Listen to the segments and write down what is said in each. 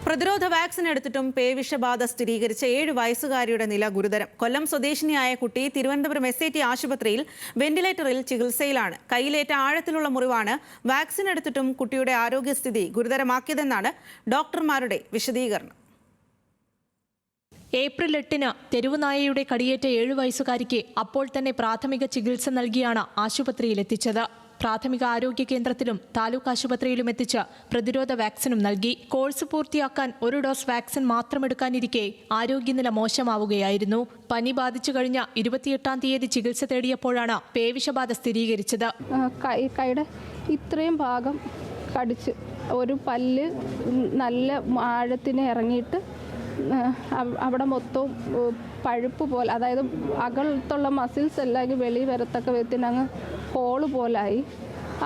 പ്രതിരോധ വാക്സിൻ എടുത്തിട്ടും പേവിഷബാധ സ്ഥിരീകരിച്ച 7 വയസ്സുകാരിയുടെ നില ഗുരുതരം. കൊല്ലം സ്വദേശിനിയായ കുട്ടി തിരുവനന്തപുരം SAT ആശുപത്രിയിൽ വെന്റിലേറ്ററിൽ ചികിത്സയിലാണ്. കൈയിലേറ്റ ആഴത്തിലുള്ള മുറിവാണ് വാക്സിൻ എടുത്തിട്ടും കുട്ടിയുടെ ആരോഗ്യസ്ഥിതി ഗുരുതരമാക്കിയതെന്നാണ് ഡോക്ടർമാരുടെ വിശദീകരണം. ഏപ്രിൽ 8-ന് തെരുവുനായയുടെ കടിയേറ്റ 7 വയസ്സുകാരിക്ക് അപ്പോൾ തന്നെ പ്രാഥമിക ചികിത്സ നൽകിയാണ് ആശുപത്രിയിലെത്തിച്ചത്. പ്രാഥമിക ആരോഗ്യ കേന്ദ്രത്തിലും താലൂക്ക് ആശുപത്രിയിലും എത്തിച്ച് പ്രതിരോധ വാക്സിനും നൽകി. കോഴ്സ് പൂർത്തിയാക്കാൻ 1 ഡോസ് വാക്സിൻ മാത്രം എടുക്കാനിരിക്കെ ആരോഗ്യനില മോശമാവുകയായിരുന്നു. പനി ബാധിച്ചു കഴിഞ്ഞ 28-ാം തീയതി ചികിത്സ തേടിയപ്പോഴാണ് പേവിഷബാധ സ്ഥിരീകരിച്ചത്. കൈയുടെ ഇത്രയും ഭാഗം കടിച്ച് ഒരു പല്ല് നല്ല ആഴത്തിന് ഇറങ്ങിയിട്ട് അവിടെ മൊത്തം പഴുപ്പ് പോലെ, അതായത് അകലത്തുള്ള മസിൽസ് എല്ലാം വെളിയിൽ വരത്തക്ക വിധത്തിന് അങ്ങ് ഹോള് പോലായി.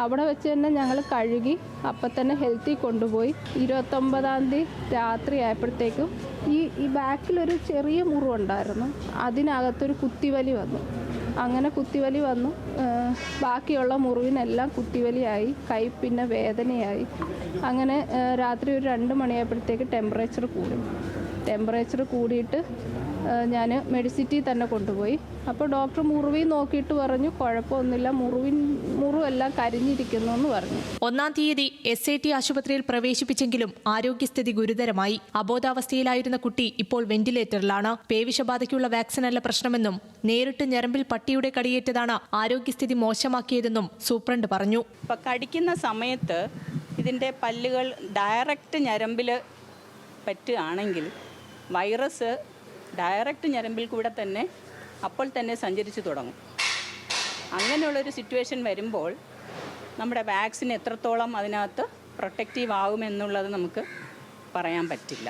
അവിടെ വെച്ച് തന്നെ ഞങ്ങൾ കഴുകി അപ്പം തന്നെ ഹെൽത്തിൽ കൊണ്ടുപോയി. 29-ാം തീയതി രാത്രി ആയപ്പോഴത്തേക്കും ഈ ബാക്കിലൊരു ചെറിയ മുറിവുണ്ടായിരുന്നു. അതിനകത്തൊരു കുത്തിവലി വന്നു. അങ്ങനെ കുത്തിവലി വന്നു. ബാക്കിയുള്ള മുറിവിനെല്ലാം കുത്തിവലിയായി. കൈ പിന്നെ വേദനയായി. അങ്ങനെ രാത്രി ഒരു 2 മണിയായപ്പോഴത്തേക്ക് ടെമ്പറേച്ചർ കൂടിയിട്ട് ഞാൻ മെഡിസിറ്റി തന്നെ കൊണ്ടുപോയി. അപ്പോൾ ഡോക്ടർ മുറിവിൽ നോക്കിയിട്ട് പറഞ്ഞു കുഴപ്പമൊന്നുമില്ല, മുറിവെല്ലാം കരിഞ്ഞിരിക്കുന്നു എന്ന് പറഞ്ഞു. 1-ാം തീയതി SAT ആശുപത്രിയിൽ പ്രവേശിപ്പിച്ചെങ്കിലും ആരോഗ്യസ്ഥിതി ഗുരുതരമായി. അബോധാവസ്ഥയിലായിരുന്ന കുട്ടി ഇപ്പോൾ വെന്റിലേറ്ററിലാണ്. പേവിഷബാധയ്ക്കുള്ള വാക്സിനല്ല പ്രശ്നമെന്നും നേരിട്ട് ഞരമ്പിൽ പട്ടിയുടെ കടിയേറ്റതാണ് ആരോഗ്യസ്ഥിതി മോശമാക്കിയതെന്നും സൂപ്രണ്ട് പറഞ്ഞു. കടിക്കുന്ന സമയത്ത് ഇതിൻ്റെ പല്ലുകൾ ഡയറക്റ്റ് ഞരമ്പിൽ പറ്റുകയാണെങ്കിൽ വൈറസ് ഡയറക്റ്റ് ഞരമ്പിൽ കൂടെ തന്നെ അപ്പോൾ തന്നെ സഞ്ചരിച്ചു തുടങ്ങും. അങ്ങനെയുള്ളൊരു സിറ്റുവേഷൻ വരുമ്പോൾ നമ്മുടെ വാക്സിൻ എത്രത്തോളം അതിനകത്ത് പ്രൊട്ടക്റ്റീവ് ആകുമെന്നുള്ളത് നമുക്ക് പറയാൻ പറ്റില്ല.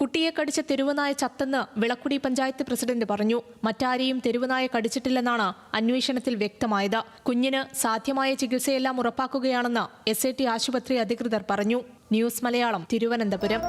കുട്ടിയെ കടിച്ച തെരുവുനായ ചത്തെന്ന് വിളക്കുടി പഞ്ചായത്ത് പ്രസിഡന്റ് പറഞ്ഞു. മറ്റാരെയും തെരുവുനായ കടിച്ചിട്ടില്ലെന്നാണ് അന്വേഷണത്തിൽ വ്യക്തമായത്. കുഞ്ഞിന് സാധ്യമായ ചികിത്സയെല്ലാം ഉറപ്പാക്കുകയാണെന്ന് SAT ആശുപത്രി അധികൃതർ പറഞ്ഞു. ന്യൂസ് മലയാളം, തിരുവനന്തപുരം.